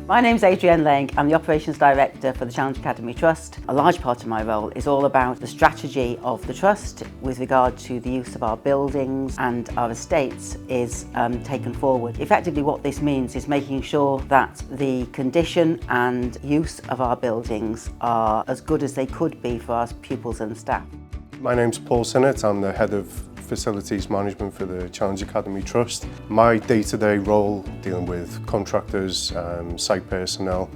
My name's Adrienne Lang. I'm the Operations Director for the Challenge Academy Trust. A large part of my role is all about the strategy of the Trust with regard to the use of our buildings and our estates is taken forward. Effectively what this means is making sure that the condition and use of our buildings are as good as they could be for our pupils and staff. My name's Paul Sinnott. I'm the Head of Facilities Management for the Challenge Academy Trust. My day-to-day role dealing with contractors, site personnel,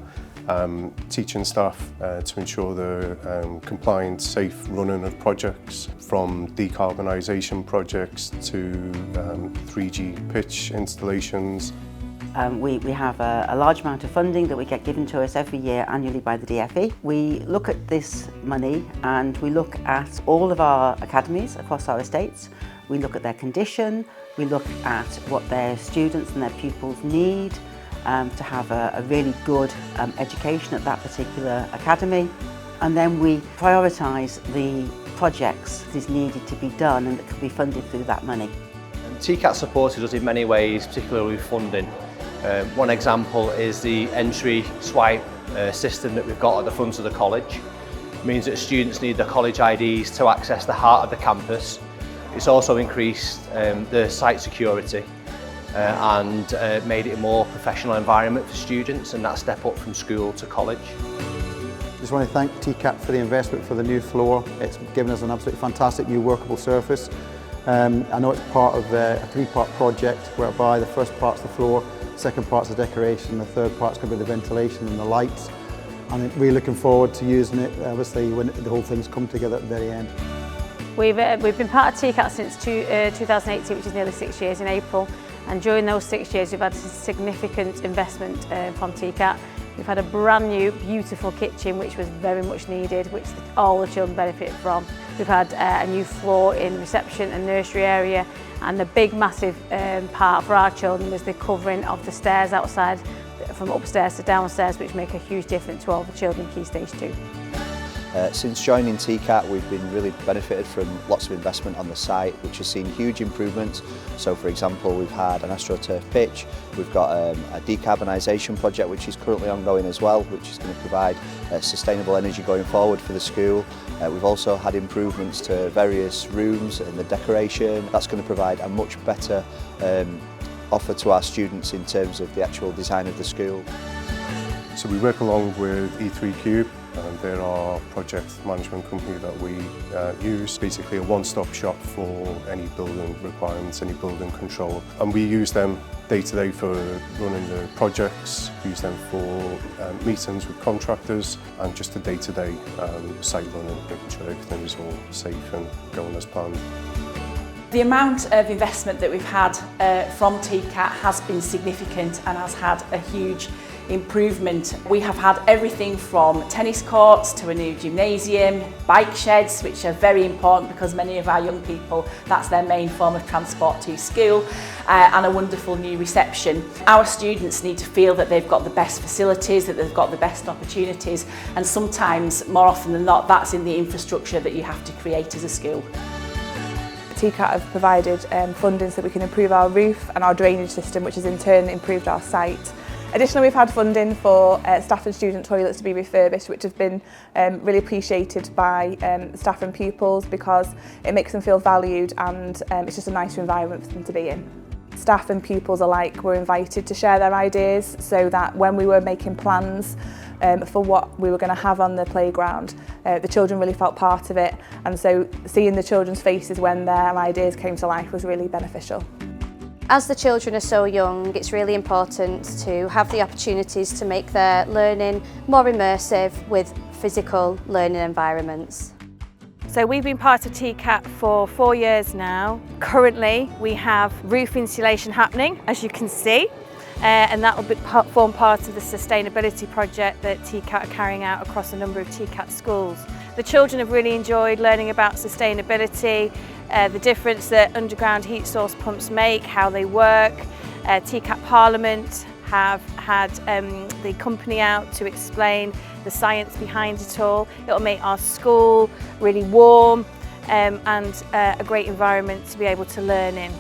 teaching staff to ensure the compliant, safe running of projects, from decarbonisation projects to 3G pitch installations. We have a large amount of funding that we get given to us every year annually by the DFE. We look at this money and we look at all of our academies across our estates. We look at their condition, we look at what their students and their pupils need to have a really good education at that particular academy. And then we prioritise the projects that is needed to be done and that can be funded through that money. TCAT supported us in many ways, particularly with funding. One example is the entry swipe system that we've got at the front of the college. It means that students need their college IDs to access the heart of the campus. It's also increased the site security and made it a more professional environment for students, and that step up from school to college. Just want to thank TCAT for the investment for the new floor. It's given us an absolutely fantastic new workable surface. I know it's part of a three-part project whereby the first part's the floor, second part's the decoration, the third part's going to be the ventilation and the lights. And we're looking forward to using it, obviously, when the whole thing's come together at the very end. We've been part of TCAT since 2018, which is nearly 6 years in April. And during those 6 years, we've had a significant investment from TCAT. We've had a brand new, beautiful kitchen, which was very much needed, which all the children benefit from. We've had a new floor in reception and nursery area, and the big, massive part for our children was the covering of the stairs outside, from upstairs to downstairs, which make a huge difference to all the children in Key Stage 2. Since joining TCAT, we've been really benefited from lots of investment on the site, which has seen huge improvements. So, for example, we've had an AstroTurf pitch, we've got a decarbonisation project which is currently ongoing as well, which is going to provide sustainable energy going forward for the school. We've also had improvements to various rooms and the decoration. That's going to provide a much better offer to our students in terms of the actual design of the school. So we work along with E3Cube, and they're our project management company that we use, basically a one-stop shop for any building requirements, any building control. And we use them day to day for running the projects, use them for meetings with contractors, and just a day-to-day site running, making sure everything is all safe and going as planned. The amount of investment that we've had from TCAT has been significant and has had a huge improvement. We have had everything from tennis courts to a new gymnasium, bike sheds, which are very important because many of our young people, that's their main form of transport to school, and a wonderful new reception. Our students need to feel that they've got the best facilities, that they've got the best opportunities, and sometimes, more often than not, that's in the infrastructure that you have to create as a school. TCAT have provided funding so that we can improve our roof and our drainage system, which has in turn improved our site. Additionally, we've had funding for staff and student toilets to be refurbished, which have been really appreciated by staff and pupils because it makes them feel valued, and it's just a nicer environment for them to be in. Staff and pupils alike were invited to share their ideas, so that when we were making plans for what we were going to have on the playground, the children really felt part of it, and so seeing the children's faces when their ideas came to life was really beneficial. As the children are so young, it's really important to have the opportunities to make their learning more immersive with physical learning environments. So we've been part of TCAT for 4 years now. Currently we have roof insulation happening, as you can see, and that will form part of the sustainability project that TCAT are carrying out across a number of TCAT schools. The children have really enjoyed learning about sustainability, the difference that underground heat source pumps make, how they work. TCAT Parliament have had the company out to explain the science behind it all. It'll make our school really warm and a great environment to be able to learn in.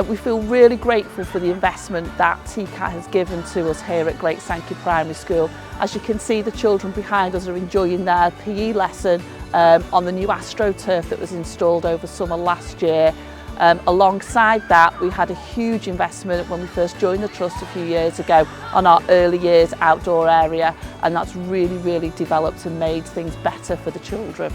We feel really grateful for the investment that TCAT has given to us here at Great Sankey Primary School. As you can see, the children behind us are enjoying their PE lesson on the new AstroTurf that was installed over summer last year. Alongside that, we had a huge investment when we first joined the Trust a few years ago on our early years outdoor area, and that's really developed and made things better for the children.